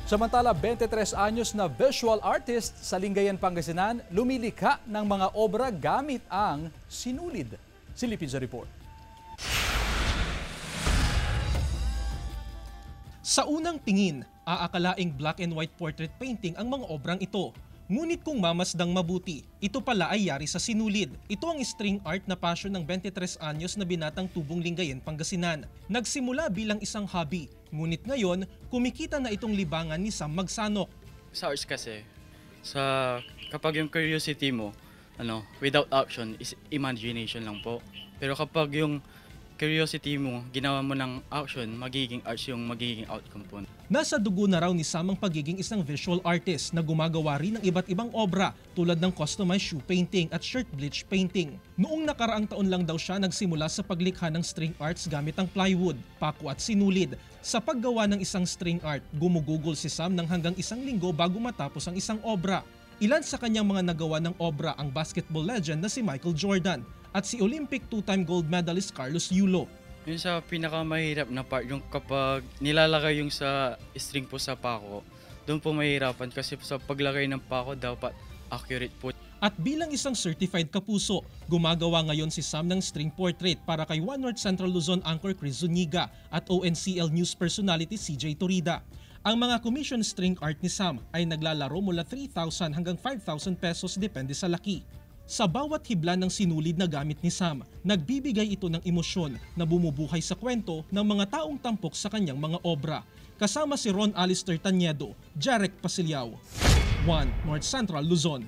Samantala, 23 anyos na visual artist sa Lingayen, Pangasinan, lumilikha ng mga obra gamit ang sinulid. Silipin sa report. Sa unang tingin, aakalaing black and white portrait painting ang mga obrang ito. Ngunit kung mamasdang mabuti, ito pala ay yari sa sinulid. Ito ang string art na passion ng 23 anyos na binatang tubong Lingayen, Pangasinan. Nagsimula bilang isang hobby, ngunit ngayon, kumikita na itong libangan ni Sam Magsanok. Sa arts kasi, kapag yung curiosity mo, without action is imagination lang po. Pero kapag yung curiosity mo, ginawa mo ng action, magiging arts yung magiging outcome po. Nasa dugo na raw ni Sam ang pagiging isang visual artist na gumagawa rin ng iba't ibang obra tulad ng customized shoe painting at shirt bleach painting. Noong nakaraang taon lang daw siya nagsimula sa paglikha ng string arts gamit ang plywood, pako at sinulid. Sa paggawa ng isang string art, gumugugol si Sam ng hanggang 1 linggo bago matapos ang isang obra. Ilan sa kanyang mga nagawa ng obra ang basketball legend na si Michael Jordan at si Olympic 2-time gold medalist Carlos Yulo. Yun sa pinakamahirap na part, yung kapag nilalagay yung sa string po sa pako, doon po mahirapan kasi sa paglagay ng pako dapat accurate po. At bilang isang certified kapuso, gumagawa ngayon si Sam ng string portrait para kay One North Central Luzon anchor Chris Zuniga at ONCL News personality CJ Torida. Ang mga commission string art ni Sam ay naglalaro mula 3,000 hanggang 5,000 pesos depende sa laki. Sa bawat hibla ng sinulid na gamit ni Sam, nagbibigay ito ng emosyon na bumubuhay sa kwento ng mga taong tampok sa kanyang mga obra. Kasama si Ron Alister Taniedo, Jarek Pasilyao, One North Central Luzon.